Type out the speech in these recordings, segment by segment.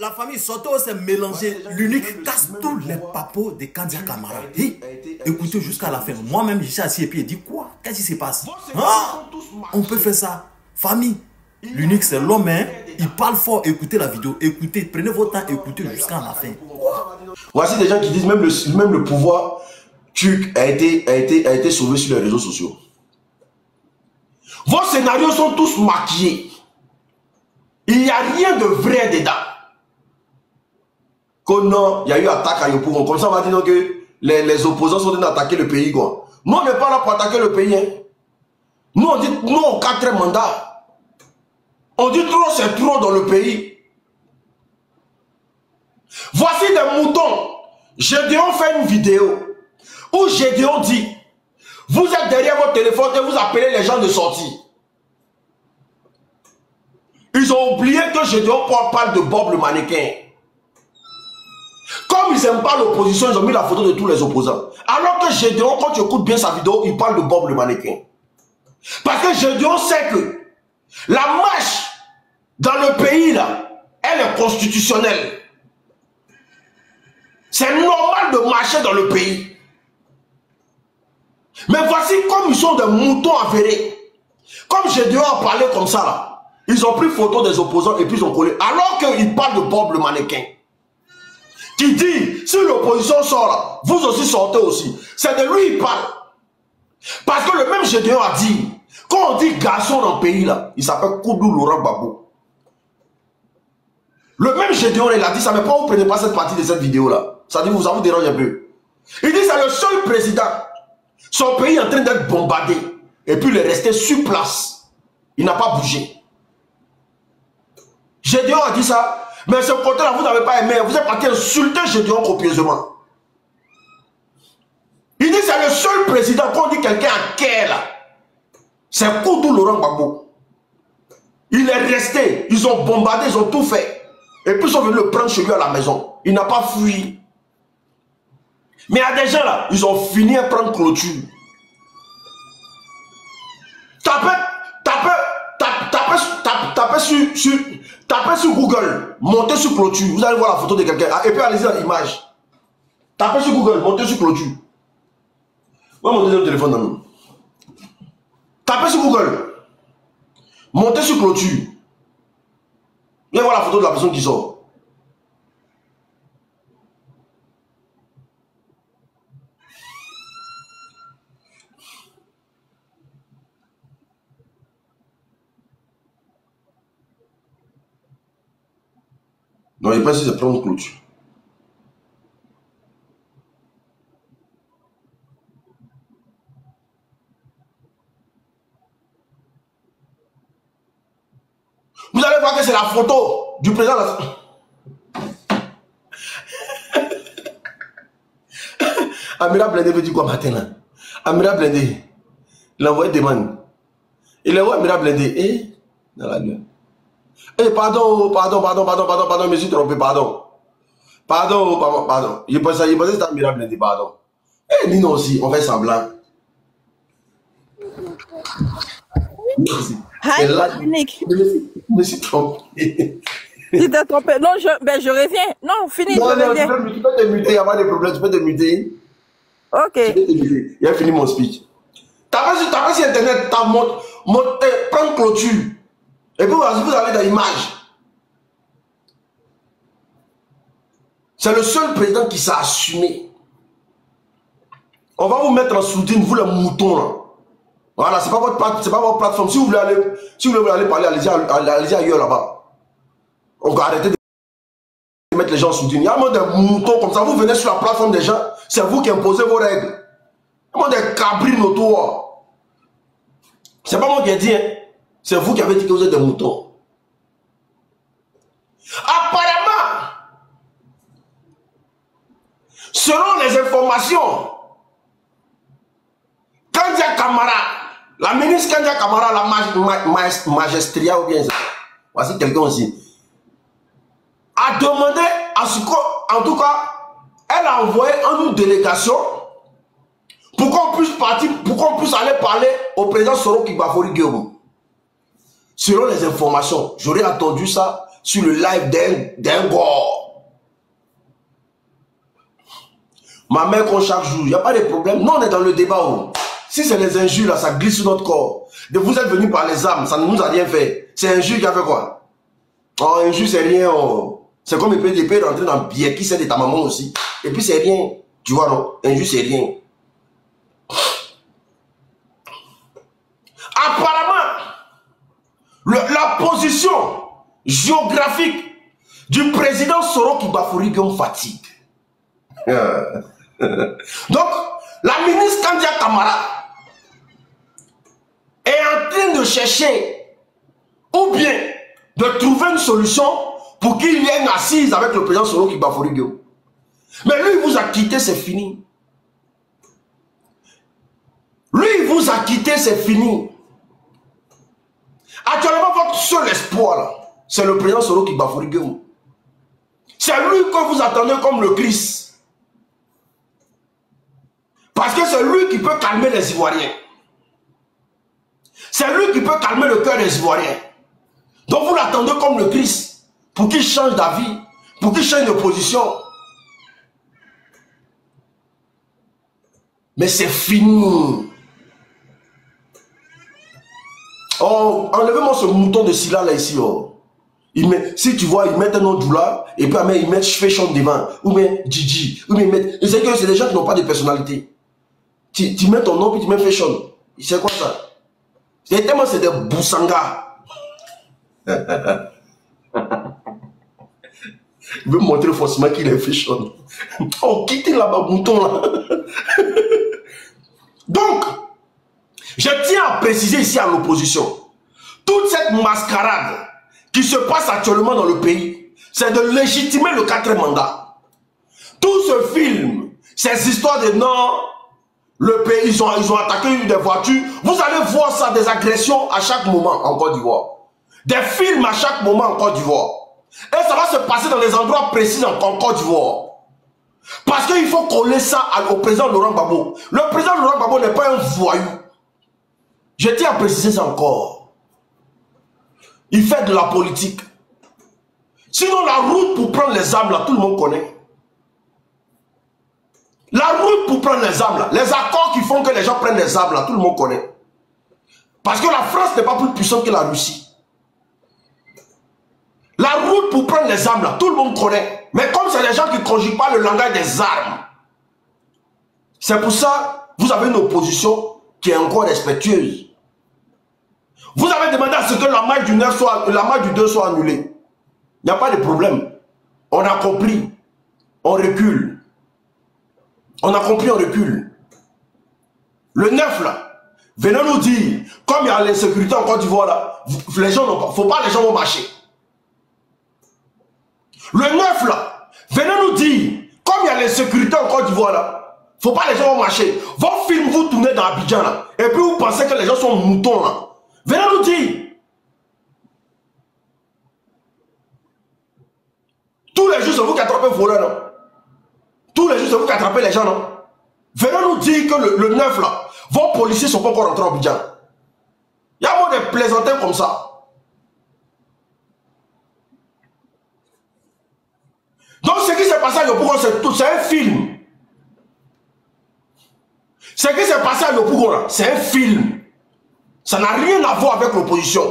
La famille Soto s'est mélangée. L'unique casse tous les papos de Kandia Camara. Écoutez jusqu'à la fin. Moi-même, je suis assis et puis il dit quoi? Qu'est-ce qui se passe? Ah, on peut faire ça. Famille. L'unique, c'est l'homme. Hein? Il parle fort. Écoutez la vidéo. Écoutez. Prenez votre temps. Écoutez jusqu'à la fin. Voici des gens qui disent même le pouvoir turc a été sauvé sur les réseaux sociaux. Vos scénarios sont tous maquillés. Il n'y a rien de vrai dedans. Que non, il y a eu attaque à Yopougon. Comme ça, on va dire que les opposants sont en train d'attaquer le pays. Quoi. Nous, on n'est pas là pour attaquer le pays. Hein. Nous, on dit non au 4e mandat. On dit trop, c'est trop dans le pays. Voici des moutons. Gédéon fait une vidéo où Gédéon dit: vous êtes derrière votre téléphone et vous appelez les gens de sortir. Ils ont oublié que Gédéon parle de Bob le mannequin. Comme ils n'aiment pas l'opposition, ils ont mis la photo de tous les opposants. Alors que Gédéon, quand tu écoutes bien sa vidéo, il parle de Bob le mannequin. Parce que Gédéon sait que la marche dans le pays, là, elle est constitutionnelle. C'est normal de marcher dans le pays. Mais voici comme ils sont des moutons avérés. Comme Gédéon a parlé comme ça, là, ils ont pris photo des opposants et puis ils ont collé. Alors qu'ils parlent de Bob le mannequin. Qui dit, si l'opposition sort là, vous aussi sortez aussi. C'est de lui il parle. Parce que le même Gédéon a dit, quand on dit garçon dans le pays là, il s'appelle Koudou Laurent Gbagbo. Le même Gédéon il a dit ça, mais pourquoi vous ne prenez pas cette partie de cette vidéo là? Ça dit, ça vous dérange un peu. Il dit, c'est le seul président. Son pays est en train d'être bombardé. Et puis il est resté sur place. Il n'a pas bougé. Gédéon a dit ça. Mais ce côté-là, vous n'avez pas aimé. Vous êtes parti insulter Gédéon copieusement. Il dit c'est le seul président qu'on dit quelqu'un à quai là. C'est Koudou Laurent Gbagbo. Il est resté. Ils ont bombardé, ils ont tout fait. Et puis ils sont venus le prendre chez lui à la maison. Il n'a pas fui. Mais il y a des gens là, ils ont fini à prendre clôture. Tapez sur Google, montez sur clôture, vous allez voir la photo de quelqu'un. Et puis allez-y dans l'image. Tapez sur Google, montez sur clôture. On va monter le téléphone dans nous. Tapez sur Google, montez sur clôture. Vous allez voir la photo de la personne qui sort. Non, il n'est pas si c'est prendre clôture. Vous allez voir que c'est la photo du président. Amira Blindé veut dire quoi matin là? Amira Blindé, il a envoyé des demande. Il a envoyé Amira Blindé. Et dans la gueule. Eh, pardon, je me suis trompé, pardon. Pardon. Il pensait que c'était Amira Blindé, pardon. Eh, Nino aussi, on fait semblant. Hi, Nick. Je me suis trompé. Tu t'es trompé. Non, je reviens. Non, fini, non, je reviens. Tu peux te muter, il n'y a pas de problème, tu peux te muter. Ok. Tu peux te muter. Il a fini mon speech. T'as pas sur Internet, prends clôture. Et puis vous allez dans l'image. C'est le seul président qui s'est assumé. On va vous mettre en soutien, vous les moutons là. Voilà, c'est pas votre plateforme. Si vous voulez aller parler, allez-y ailleurs là-bas. On va arrêter de mettre les gens en soutien. Il y a un des moutons comme ça, vous venez sur la plateforme des gens, c'est vous qui imposez vos règles. Il y a des cabrines autour. C'est pas moi qui ai dit, hein. C'est vous qui avez dit que vous êtes des moutons. Apparemment, selon les informations, Kandia Camara, la ministre Kandia Camara, la magistria ou bien ça, voici quelqu'un aussi, a demandé à ce qu'en tout cas, elle a envoyé une délégation pour qu'on puisse partir, pour qu'on puisse aller parler au président Soro Kibafori Guillaume. Selon les informations, j'aurais attendu ça sur le live d'un gore. Ma mère qu'on chaque jour, il n'y a pas de problème. Nous, on est dans le débat. Oh. Si c'est les injures, là, ça glisse sur notre corps. De vous êtes venus par les armes, ça ne nous a rien fait. C'est injure qui a fait quoi? Oh, injure, c'est rien. Oh. C'est comme il peut rentrer dans le biais qui c'est de ta maman aussi. Et puis, c'est rien. Tu vois, non? Injure, c'est rien. Apparemment, la position géographique du président Soro Kibafoury-Gueye fatigue. Donc, la ministre Kandia Camara est en train de chercher ou bien de trouver une solution pour qu'il y ait une assise avec le président Soro Kibafoury-Gueye. Mais lui, il vous a quitté, c'est fini. Lui, il vous a quitté, c'est fini. Actuellement, votre seul espoir, c'est le président Soro Kibafoury-Gueye. C'est lui que vous attendez comme le Christ. Parce que c'est lui qui peut calmer les Ivoiriens. C'est lui qui peut calmer le cœur des Ivoiriens. Donc vous l'attendez comme le Christ, pour qu'il change d'avis, pour qu'il change de position. Mais c'est fini. Oh, enlevez-moi ce mouton de Silla là ici. Oh. Si tu vois, ils mettent un nom doula, et puis ils mettent Fashion devant, ou bien Gigi, ou bien ils mettent. C'est que c'est des gens qui n'ont pas de personnalité. Tu mets ton nom, puis tu mets Fashion. C'est quoi ça? C'est tellement c'est des boussanga. Il veut montrer forcément qu'il est Fashion. Oh, quittez là-bas, mouton là. Donc, je tiens à préciser ici à l'opposition, toute cette mascarade qui se passe actuellement dans le pays, c'est de légitimer le 4e mandat. Tout ce film, ces histoires de non, le pays, ils ont attaqué des voitures, vous allez voir ça, des agressions à chaque moment en Côte d'Ivoire. Des films à chaque moment en Côte d'Ivoire. Et ça va se passer dans des endroits précis en Côte d'Ivoire. Parce qu'il faut coller ça au président Laurent Gbagbo. Le président Laurent Gbagbo n'est pas un voyou. Je tiens à préciser ça encore. Il fait de la politique. Sinon, la route pour prendre les armes, là, tout le monde connaît. La route pour prendre les armes, là, les accords qui font que les gens prennent les armes, là, tout le monde connaît. Parce que la France n'est pas plus puissante que la Russie. La route pour prendre les armes, là, tout le monde connaît. Mais comme c'est les gens qui ne conjuguent pas le langage des armes, c'est pour ça que vous avez une opposition qui est encore respectueuse. Vous avez demandé à ce que la marche du 9 soit, la marche du 2 soit annulée. Il n'y a pas de problème. On a compris. On recule. On a compris, on recule. Le 9 là, venez nous dire, comme il y a l'insécurité en Côte d'Ivoire là, les gens n'ont pas, faut pas les gens vont marcher. Le 9 là, venez nous dire, comme il y a l'insécurité en Côte d'Ivoire là, faut pas les gens vont marcher. Vos films vous tournez dans Abidjan là, et puis vous pensez que les gens sont moutons là. Venez nous dire. Tous les jours c'est vous qui attrapez les voleurs non? Tous les jours c'est vous qui attrapez les gens non? Venez nous dire que le 9 là, vos policiers ne sont pas encore rentrés en Abidjan. Il y a moins de plaisantins comme ça. Donc ce qui s'est passé à Yopougon, c'est un film. Ce qui s'est passé à Yopougon, c'est un film. Ça n'a rien à voir avec l'opposition.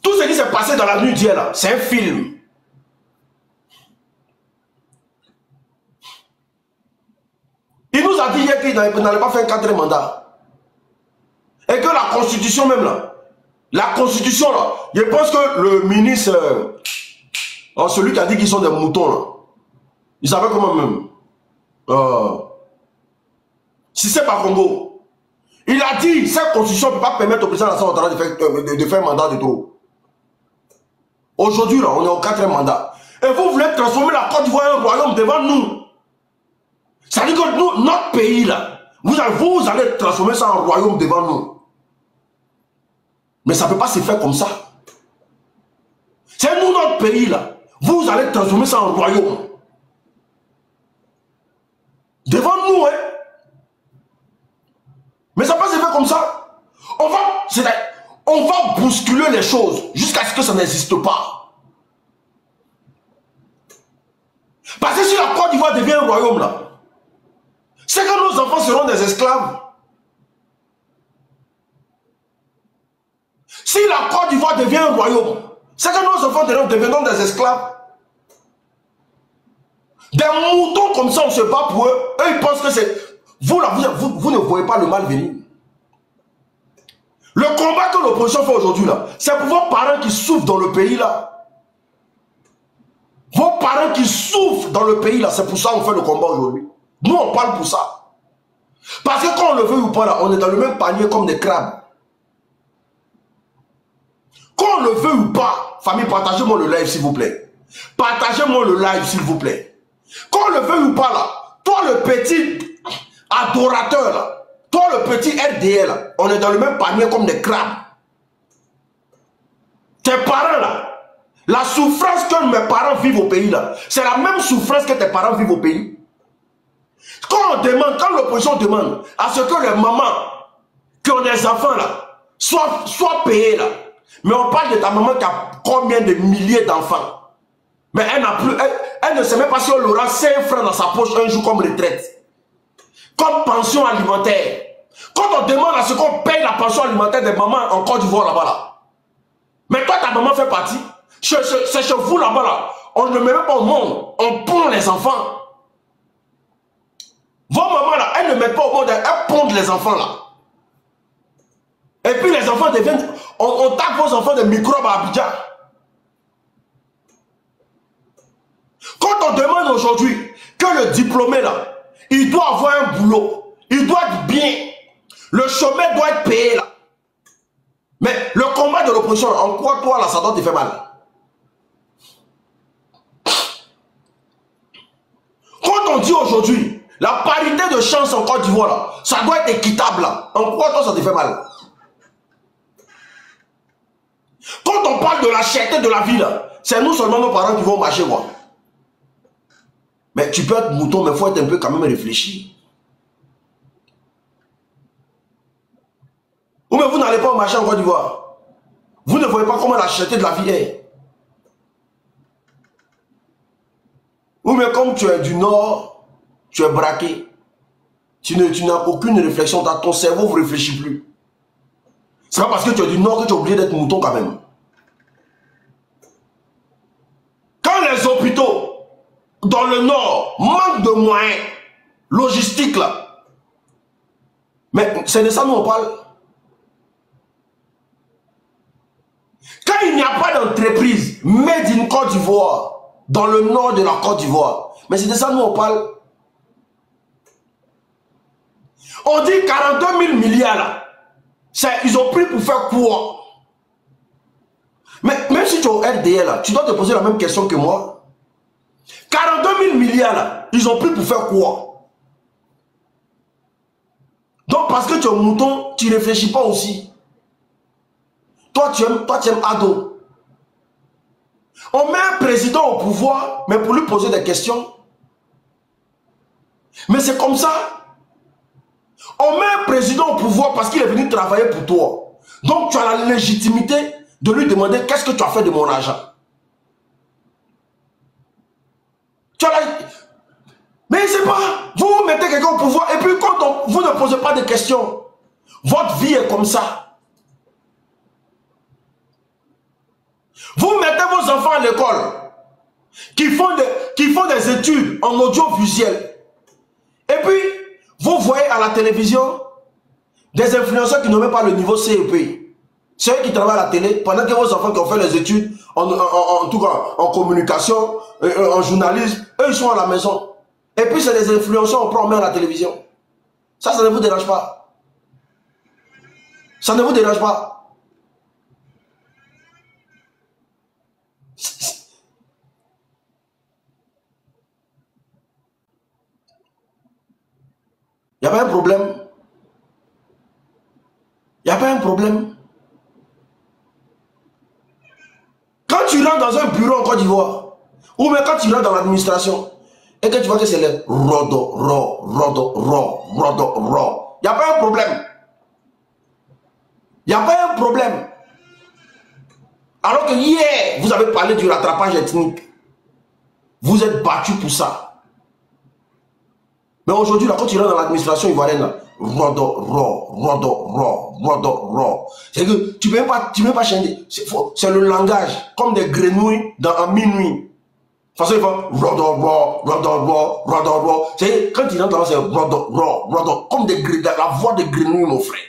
Tout ce qui s'est passé dans la nuit d'hier, c'est un film. Il nous a dit hier qu'il n'allait pas faire un 4e mandat. Et que la constitution même là, la constitution là, je pense que le ministre, celui qui a dit qu'ils sont des moutons là, il savait comment même. Si c'est pas Congo, il a dit cette constitution ne peut pas permettre au président Alassane Ouattara de faire un mandat de trop. Aujourd'hui là, on est au 4e mandat. Et vous voulez transformer la Côte d'Ivoire en royaume devant nous. Ça veut dire que nous, notre pays là, vous allez transformer ça en royaume devant nous. Mais ça ne peut pas se faire comme ça. C'est nous notre pays là. Vous allez transformer ça en royaume. Devant nous, hein. Mais ça ne peut pas se faire comme ça. On va bousculer les choses jusqu'à ce que ça n'existe pas. si la Côte d'Ivoire devient un royaume là, c'est que nos enfants seront des esclaves. Si la Côte d'Ivoire devient un royaume, c'est que nos enfants deviendront des esclaves. Des moutons comme ça, on se bat pour eux. Eux, ils pensent que c'est... Vous, là, vous ne voyez pas le mal venir. Le combat que l'opposition fait aujourd'hui, là, c'est pour vos parents qui souffrent dans le pays, là. Vos parents qui souffrent dans le pays, là, c'est pour ça qu'on fait le combat aujourd'hui. Nous, on parle pour ça. Parce que quand on le veut ou pas, là, on est dans le même panier comme des crabes. Quand on le veut ou pas, famille, partagez-moi le live, s'il vous plaît. Partagez-moi le live, s'il vous plaît. Quand on le veut ou pas, là, toi, le petit adorateur, là, toi, le petit RDL, là, on est dans le même panier comme des crabes. Tes parents, là, la souffrance que mes parents vivent au pays, là, c'est la même souffrance que tes parents vivent au pays. Quand on demande, quand l'opposition demande à ce que les mamans qui ont des enfants, là, soient payées, là, mais on parle de ta maman qui a combien de milliers d'enfants. Mais elle n'a plus, elle ne sait même pas si elle aura 5 francs dans sa poche un jour comme retraite. Comme pension alimentaire. Quand on demande à ce qu'on paye la pension alimentaire des mamans en Côte d'Ivoire là-bas là. Mais toi ta maman fait partie. C'est chez vous là-bas là. On ne met même pas au monde. On pond les enfants. Vos mamans là, elles ne mettent pas au monde, elles pondent les enfants là. Et puis les enfants deviennent... On tape vos enfants de microbes à Abidjan. Quand on demande aujourd'hui que le diplômé là, il doit avoir un boulot, il doit être bien, le chômeur doit être payé là. Mais le combat de l'opposition, en quoi toi là, ça doit te faire mal? Quand on dit aujourd'hui, la parité de chance en Côte d'Ivoire là, ça doit être équitable là. En quoi toi ça te fait mal? Quand on parle de la cherté de la vie là, c'est nous seulement nos parents qui vont marcher quoi. Mais tu peux être mouton, mais il faut être un peu quand même réfléchi. Ou mais vous n'allez pas marcher en Côte d'Ivoire. Vous ne voyez pas comment la cherté de la vie est. Ou mais comme tu es du Nord, tu es braqué. Tu n'as aucune réflexion, ton cerveau ne réfléchit plus. C'est pas parce que tu es du Nord que tu es obligé d'être mouton quand même. Quand les hôpitaux dans le Nord manquent de moyens logistiques là, mais c'est de ça nous on parle. Quand il n'y a pas d'entreprise made in Côte d'Ivoire dans le nord de la Côte d'Ivoire, mais c'est de ça nous on parle. On dit 42 000 milliards là. Ils ont pris pour faire quoi? Mais même si tu es au RDL là, tu dois te poser la même question que moi. 42 000 milliards là, ils ont pris pour faire quoi? Donc parce que tu es un mouton, tu ne réfléchis pas aussi. Toi tu aimes ado. On met un président au pouvoir, mais pour lui poser des questions. Mais c'est comme ça. On met un président au pouvoir parce qu'il est venu travailler pour toi. Donc tu as la légitimité de lui demander qu'est-ce que tu as fait de mon argent. Tu as la... Mais c'est pas... Vous mettez quelqu'un au pouvoir et puis quand vous ne posez pas de questions, votre vie est comme ça. Vous mettez vos enfants à l'école qui font des études en audiovisuel. Et puis, vous voyez à la télévision des influenceurs qui n'ont même pas le niveau CEP. C'est eux qui travaillent à la télé pendant que vos enfants qui ont fait les études en tout cas en communication, en journalisme, eux ils sont à la maison. Et puis c'est des influenceurs on prend à la télévision. Ça ne vous dérange pas. Ça ne vous dérange pas. Il n'y a pas un problème. Il n'y a pas un problème. Quand tu rentres dans un bureau en Côte d'Ivoire, ou même quand tu rentres dans l'administration, et que tu vois que c'est le rodo, il n'y a pas un problème. Il n'y a pas un problème. Alors que hier, vous avez parlé du rattrapage ethnique. Vous êtes battu pour ça. Mais aujourd'hui, là, quand tu rentres dans l'administration ivoirienne, là, rodo. C'est que tu ne peux pas changer. C'est le langage, comme des grenouilles à minuit. De toute façon, il faut rodo. C'est quand tu rentres là, c'est rodo, comme la voix des grenouilles, mon frère.